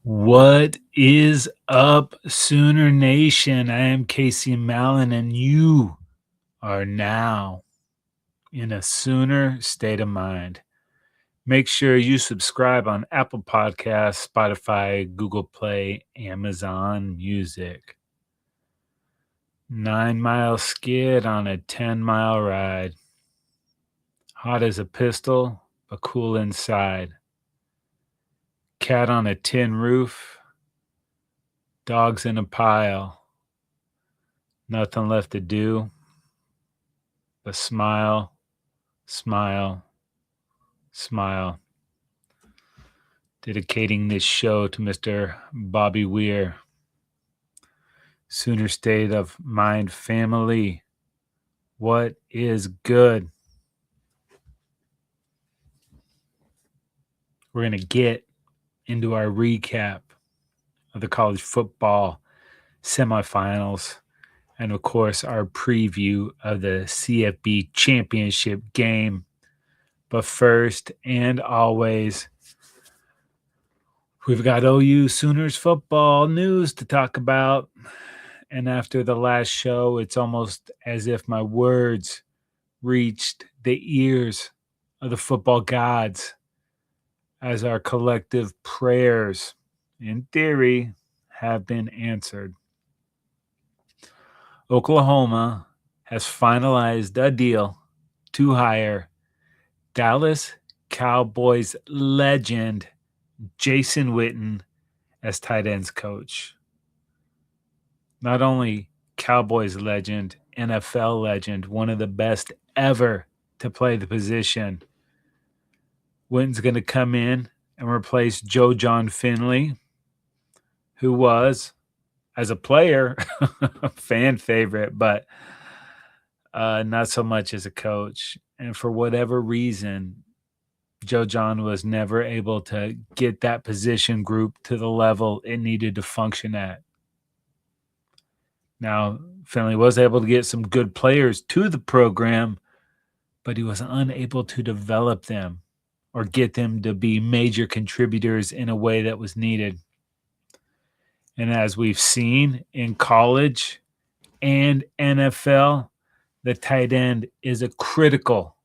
What is up, Sooner Nation? I am Casey Mallon, and you are now in a Sooner state of mind. Make sure you subscribe on Apple Podcasts, Spotify, Google Play, Amazon Music. 9-mile skid on a 10-mile ride. Hot as a pistol, but cool inside. Cat on a tin roof. Dogs in a pile. Nothing left to do but smile, smile, smile. Dedicating this show to Mr. Bobby Weir. Sooner state of mind family. What is good? We're going to get into our recap of the college football semifinals. And of course, our preview of the CFP championship game. But first and always, we've got OU Sooners football news to talk about. And after the last show, it's almost as if my words reached the ears of the football gods as our collective prayers, in theory, have been answered. Oklahoma has finalized a deal to hire Dallas Cowboys legend Jason Witten as tight ends coach. Not only Cowboys legend, NFL legend, one of the best ever to play the position. Witten's going to come in and replace Joe Jon Finley, who was, as a player, a fan favorite, but not so much as a coach. And for whatever reason, Joe Jon was never able to get that position group to the level it needed to function at. Now, Finley was able to get some good players to the program, but he was unable to develop them or get them to be major contributors in a way that was needed. And as we've seen in college and NFL, the tight end is a critical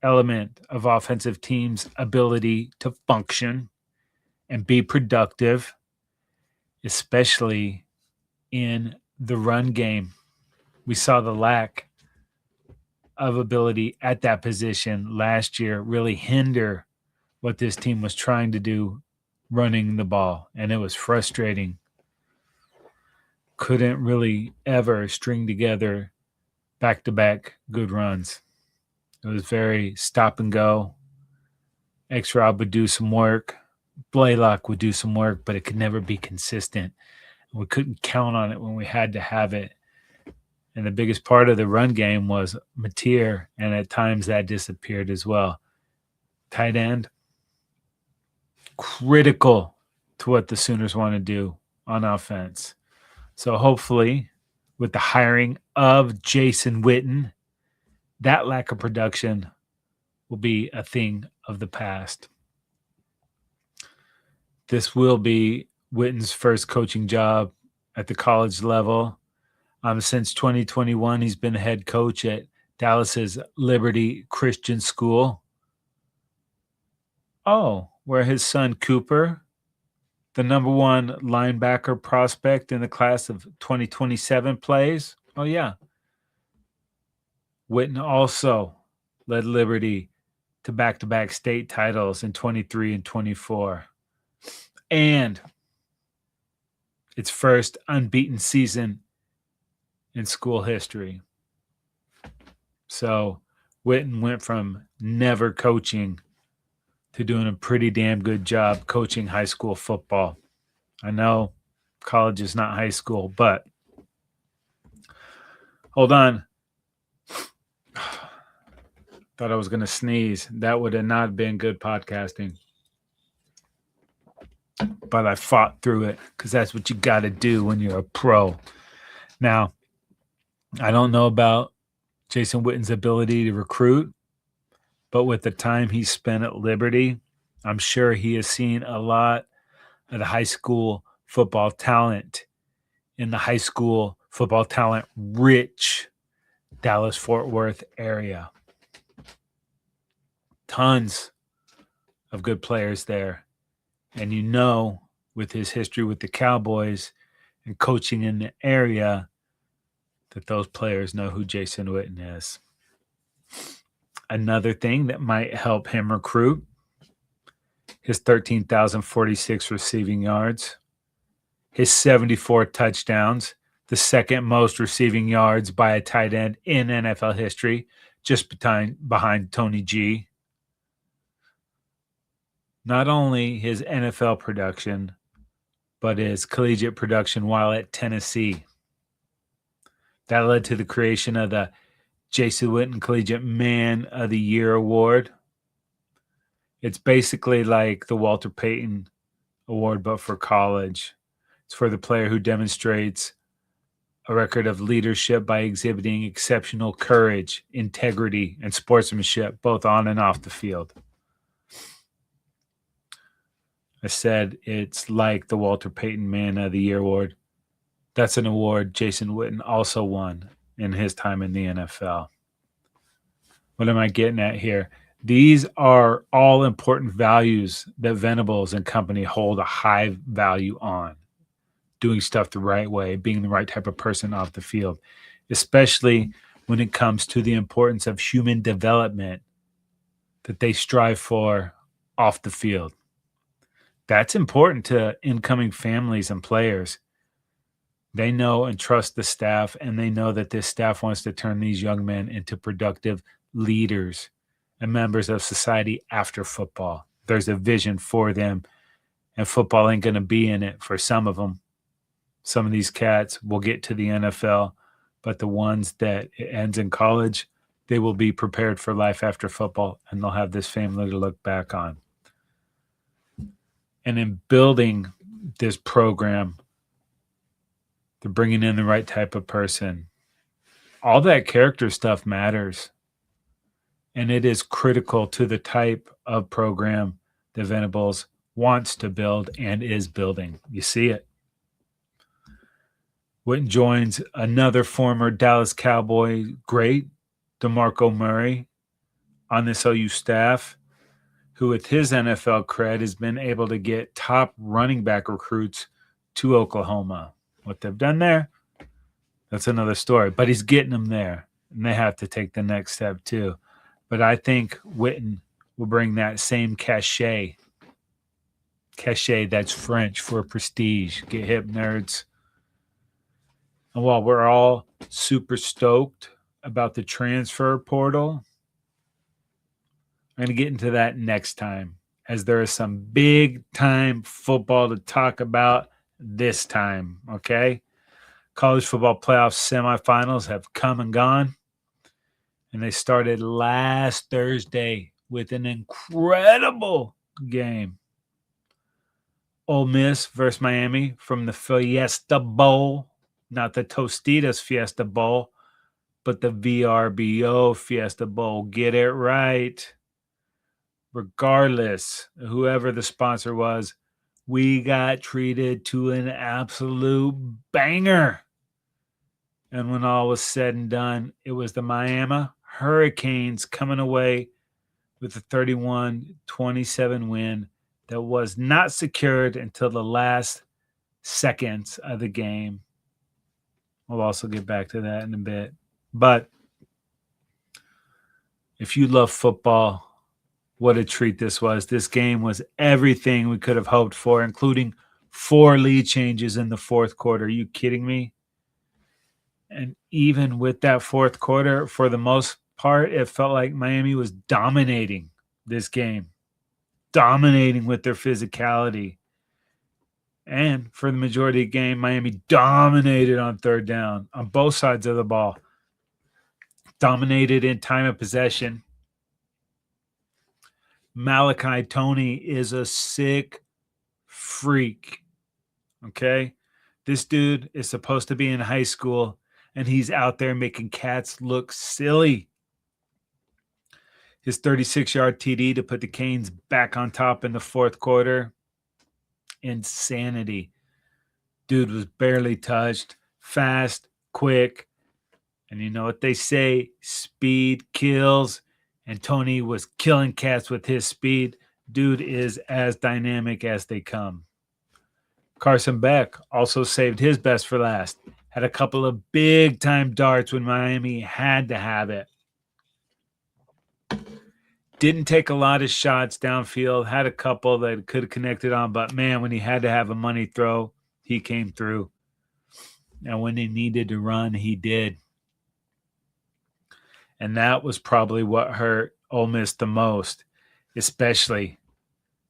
element of offensive teams' ability to function and be productive, especially in the run game. We saw the lack of ability at that position last year really hinder what this team was trying to do running the ball, and it was frustrating. Couldn't really ever string together back-to-back good runs. It was very stop and go. X-Rob would do some work. Blaylock would do some work, but it could never be consistent. We couldn't count on it when we had to have it. And the biggest part of the run game was Mateer, and at times that disappeared as well. Tight end, critical to what the Sooners want to do on offense. So hopefully, with the hiring of Jason Witten, that lack of production will be a thing of the past. This will be Witten's first coaching job at the college level. Since 2021, he's been head coach at Dallas's Liberty Christian School. Oh, where his son Cooper, the number one linebacker prospect in the class of 2027, plays. Oh, yeah. Witten also led Liberty to back-to-back state titles in 23 and 24. And its first unbeaten season in school history. So Witten went from never coaching to doing a pretty damn good job coaching high school football. I know college is not high school, but hold on. Thought I was going to sneeze. That would have not been good podcasting. But I fought through it because that's what you got to do when you're a pro. Now, I don't know about Jason Witten's ability to recruit, but with the time he spent at Liberty, I'm sure he has seen a lot of the high school football talent in the high school football talent rich Dallas-Fort Worth area. Tons of good players there. And you know, with his history with the Cowboys and coaching in the area, that those players know who Jason Witten is. Another thing that might help him recruit, his 13,046 receiving yards, his 74 touchdowns, the second most receiving yards by a tight end in NFL history, just behind Tony G. Not only his NFL production, but his collegiate production while at Tennessee. That led to the creation of the Jason Witten Collegiate Man of the Year Award. It's basically like the Walter Payton Award, but for college. It's for the player who demonstrates a record of leadership by exhibiting exceptional courage, integrity, and sportsmanship, both on and off the field. I said it's like the Walter Payton Man of the Year Award. That's an award Jason Witten also won in his time in the NFL. What am I getting at here? These are all important values that Venables and company hold a high value on. Doing stuff the right way, being the right type of person off the field, especially when it comes to the importance of human development that they strive for off the field. That's important to incoming families and players. They know and trust the staff, and they know that this staff wants to turn these young men into productive leaders and members of society after football. There's a vision for them, and football ain't going to be in it for some of them. Some of these cats will get to the NFL, but the ones that it ends in college, they will be prepared for life after football, and they'll have this family to look back on. And in building this program, they're bringing in the right type of person. All that character stuff matters. And it is critical to the type of program that Venables wants to build and is building. You see it. Witten joins another former Dallas Cowboy great, DeMarco Murray, on this OU staff, who with his NFL cred has been able to get top running back recruits to Oklahoma. What they've done there, that's another story. But he's getting them there, and they have to take the next step too. But I think Witten will bring that same cachet. Cachet, that's French for prestige. Get hip, nerds. And while we're all super stoked about the transfer portal, I'm going to get into that next time, as there is some big-time football to talk about this time, okay? College Football Playoff Semifinals have come and gone, and they started last Thursday with an incredible game. Ole Miss versus Miami from the Fiesta Bowl, not the Tostitos Fiesta Bowl, but the VRBO Fiesta Bowl. Get it right. Regardless of whoever the sponsor was, we got treated to an absolute banger. And when all was said and done, it was the Miami Hurricanes coming away with a 31-27 win that was not secured until the last seconds of the game. We'll also get back to that in a bit. But if you love football, what a treat this was. This game was everything we could have hoped for, including 4 lead changes in the fourth quarter. Are you kidding me? And even with that fourth quarter, for the most part, it felt like Miami was dominating this game, dominating with their physicality. And for the majority of the game, Miami dominated on third down on both sides of the ball. Dominated in time of possession. Malachi Tony is a sick freak, okay? This dude is supposed to be in high school, and he's out there making cats look silly. His 36-yard TD to put the Canes back on top in the fourth quarter. Insanity. Dude was barely touched. Fast, quick. And you know what they say? Speed kills. And Tony was killing cats with his speed. Dude is as dynamic as they come. Carson Beck also saved his best for last. Had a couple of big-time darts when Miami had to have it. Didn't take a lot of shots downfield. Had a couple that could have connected on. But, man, when he had to have a money throw, he came through. And when he needed to run, he did. And that was probably what hurt Ole Miss the most, especially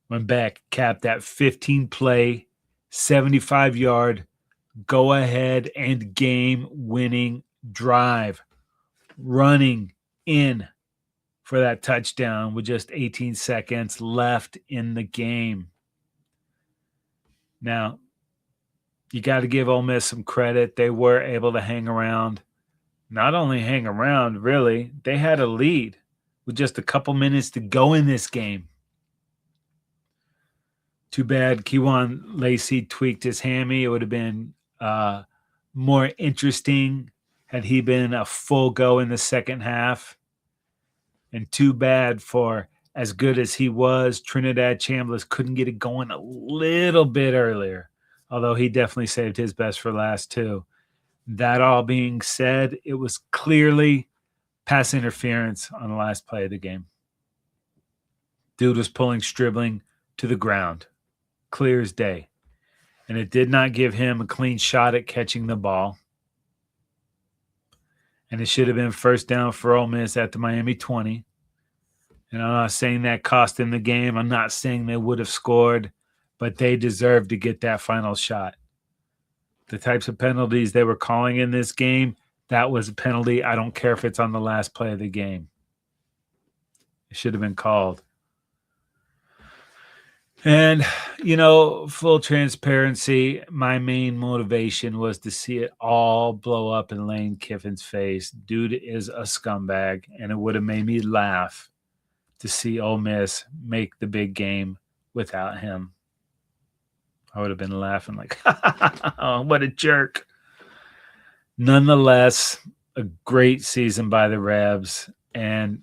when Beck capped that 15-play, 75-yard, go-ahead and game-winning drive, running in for that touchdown with just 18 seconds left in the game. Now, you got to give Ole Miss some credit. They were able to hang around. Not only hang around, really, they had a lead with just a couple minutes to go in this game. Too bad Kewan Lacey tweaked his hammy. It would have been more interesting had he been a full go in the second half. And too bad for as good as he was, Trinidad Chambliss couldn't get it going a little bit earlier, although he definitely saved his best for last too. That all being said, it was clearly pass interference on the last play of the game. Dude was pulling Stribling to the ground, clear as day. And it did not give him a clean shot at catching the ball. And it should have been first down for Ole Miss at the Miami 20. And I'm not saying that cost them the game. I'm not saying they would have scored, but they deserved to get that final shot. The types of penalties they were calling in this game, that was a penalty. I don't care if it's on the last play of the game. It should have been called. And, full transparency, my main motivation was to see it all blow up in Lane Kiffin's face. Dude is a scumbag, and it would have made me laugh to see Ole Miss make the big game without him. I would have been laughing like, oh, what a jerk. Nonetheless, a great season by the Rebs. And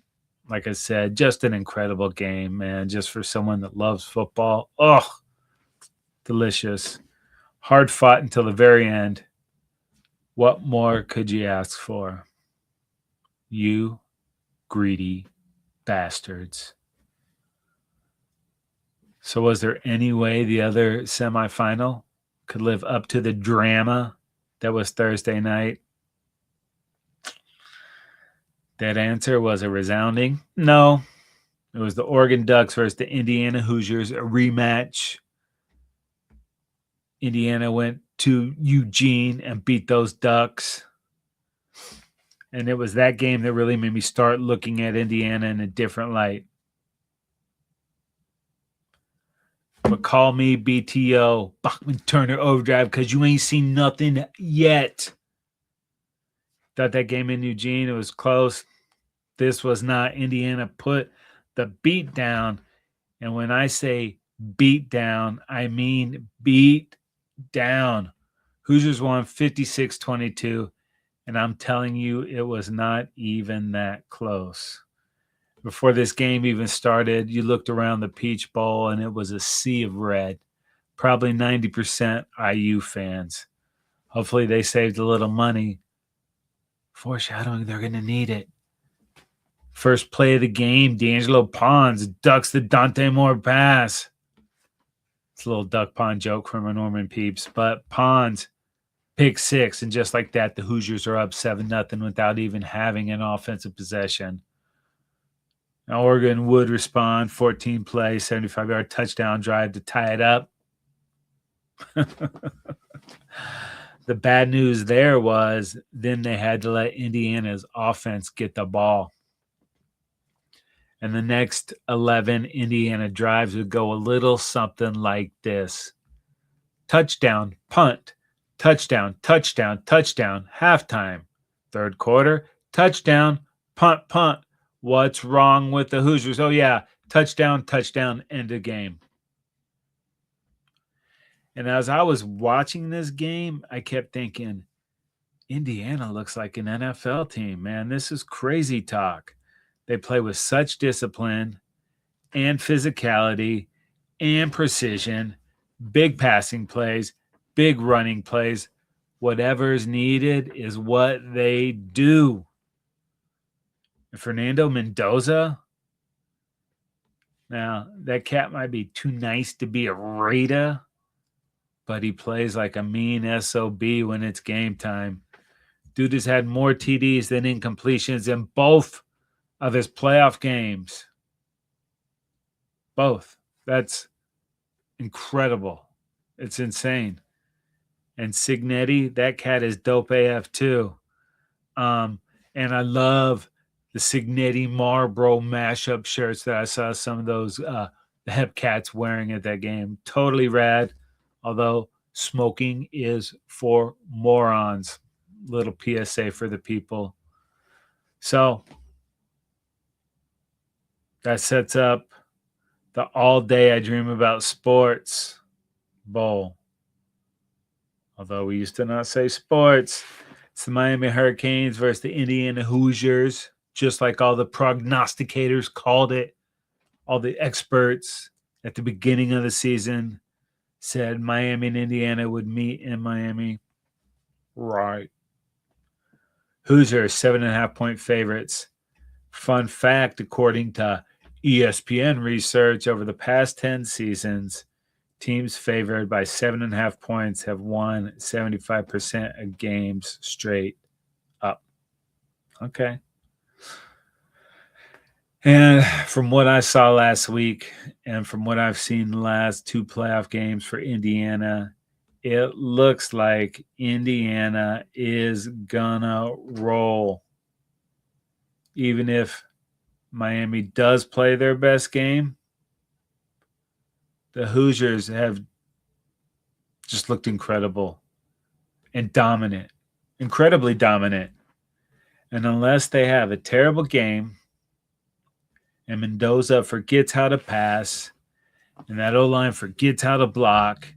like I said, just an incredible game, man. Just for someone that loves football. Oh, delicious. Hard fought until the very end. What more could you ask for? You greedy bastards. So was there any way the other semifinal could live up to the drama that was Thursday night? That answer was a resounding no. It was the Oregon Ducks versus the Indiana Hoosiers, a rematch. Indiana went to Eugene and beat those Ducks. And it was that game that really made me start looking at Indiana in a different light. But call me BTO, Bachman Turner Overdrive, because you ain't seen nothing yet. Thought that game in Eugene, it was close. This was not. Indiana put the beat down. And when I say beat down, I mean beat down. Hoosiers won 56-22. And I'm telling you, it was not even that close. Before this game even started, you looked around the Peach Bowl, and it was a sea of red. Probably 90% IU fans. Hopefully they saved a little money. Foreshadowing, they're going to need it. First play of the game, D'Angelo Pons ducks the Dante Moore pass. It's a little duck pond joke from a Norman Peeps, but Pons, pick six, and just like that, the Hoosiers are up 7-0 without even having an offensive possession. Now Oregon would respond, 14-play, 75-yard touchdown drive to tie it up. The bad news there was then they had to let Indiana's offense get the ball. And the next 11 Indiana drives would go a little something like this. Touchdown, punt, touchdown, touchdown, touchdown, halftime. Third quarter, touchdown, punt, punt. What's wrong with the Hoosiers? Oh, yeah, touchdown, touchdown, end of game. And as I was watching this game, I kept thinking, Indiana looks like an NFL team, man. This is crazy talk. They play with such discipline and physicality and precision, big passing plays, big running plays. Whatever's needed is what they do. And Fernando Mendoza, now that cat might be too nice to be a Raider, but he plays like a mean SOB when it's game time. Dude has had more TDs than incompletions in both of his playoff games. Both. That's incredible. It's insane. And Signetti, that cat is dope AF too. And I love the Signetti Marlboro mashup shirts that I saw some of those the Hep Cats wearing at that game. Totally rad. Although smoking is for morons. Little PSA for the people. So that sets up the All Day I Dream About Sports Bowl. Although we used to not say sports. It's the Miami Hurricanes versus the Indiana Hoosiers, just like all the prognosticators called it. All the experts at the beginning of the season said Miami and Indiana would meet in Miami. Right. Hoosiers, 7.5-point favorites. Fun fact, according to ESPN research, over the past 10 seasons, teams favored by 7.5 points have won 75% of games straight up. Okay. And from what I saw last week and from what I've seen the last two playoff games for Indiana, it looks like Indiana is gonna roll. Even if Miami does play their best game, the Hoosiers have just looked incredible and dominant, incredibly dominant. And unless they have a terrible game and Mendoza forgets how to pass and that O-line forgets how to block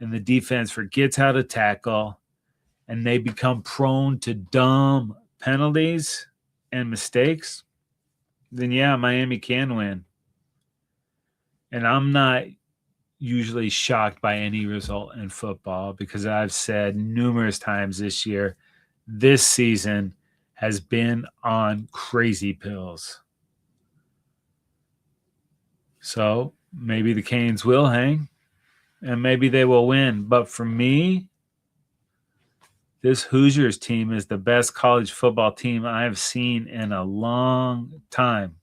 and the defense forgets how to tackle and they become prone to dumb penalties and mistakes, then yeah, Miami can win. And I'm not usually shocked by any result in football because I've said numerous times this year, this season has been on crazy pills. So maybe the Canes will hang and maybe they will win. But for me, this Hoosiers team is the best college football team I've seen in a long time.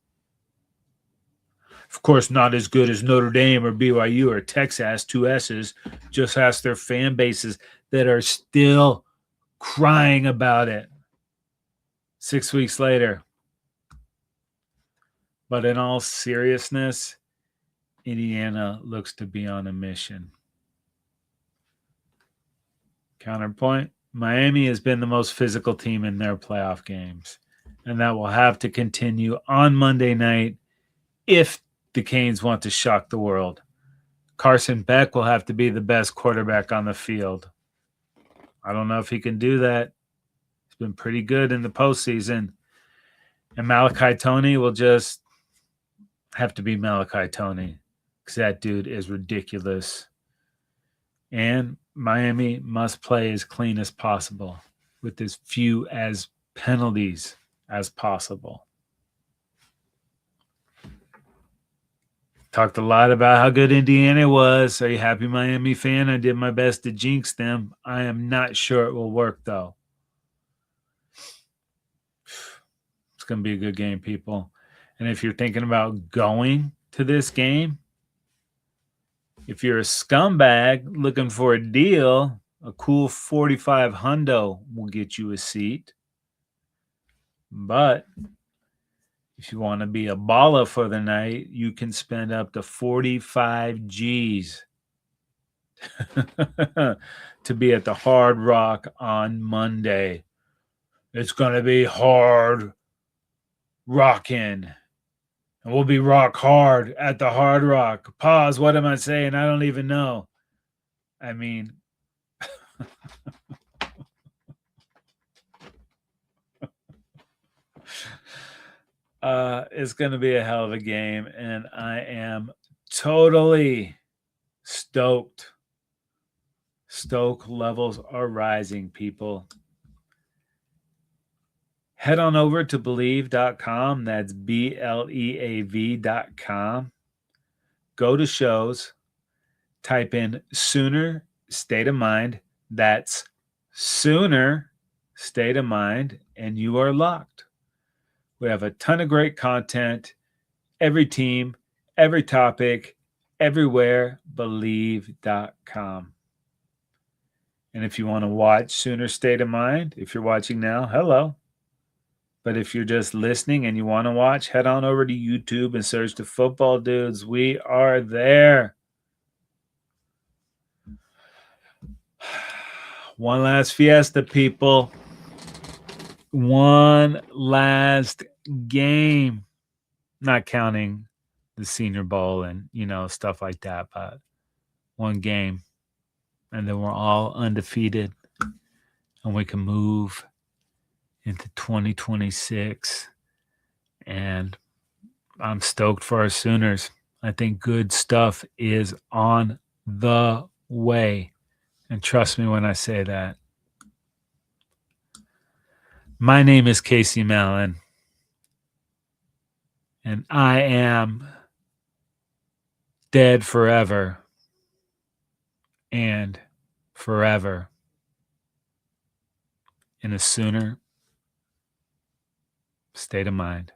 Of course, not as good as Notre Dame or BYU or Texas, two S's. Just ask their fan bases that are still crying about it 6 weeks later. But in all seriousness, Indiana looks to be on a mission. Counterpoint, Miami has been the most physical team in their playoff games, and that will have to continue on Monday night if the Canes want to shock the world. Carson Beck will have to be the best quarterback on the field. I don't know if he can do that. He's been pretty good in the postseason. And Malachi Toney will just have to be Malachi Toney because that dude is ridiculous. And Miami must play as clean as possible with as few as penalties as possible. Talked a lot about how good Indiana was. Are you happy, Miami fan? I did my best to jinx them. I am not sure it will work, though. It's going to be a good game, people. And if you're thinking about going to this game, if you're a scumbag looking for a deal, a cool 45 hundo will get you a seat. But if you want to be a baller for the night, you can spend up to 45 G's to be at the Hard Rock on Monday. It's going to be hard rocking. And we'll be rock hard at the Hard Rock. Pause. What am I saying? I don't even know. I mean, it's going to be a hell of a game, and I am totally stoked. Stoke levels are rising, people. Head on over to believe.com. That's BLEAV.com. Go to shows, type in Sooner State of Mind. That's Sooner State of Mind, and you are locked. We have a ton of great content. Every team, every topic, everywhere, believe.com. And if you want to watch Sooner State of Mind, if you're watching now, hello. But if you're just listening and you want to watch, head on over to YouTube and search the Football Dudes. We are there. One last fiesta, people. One last game. Not counting the Senior Bowl and, stuff like that, but one game. And then we're all undefeated. And we can move into 2026. And I'm stoked for our Sooners. I think good stuff is on the way. And trust me when I say that. My name is Casey Mallon. And I am dead forever and forever in a Sooner state of mind.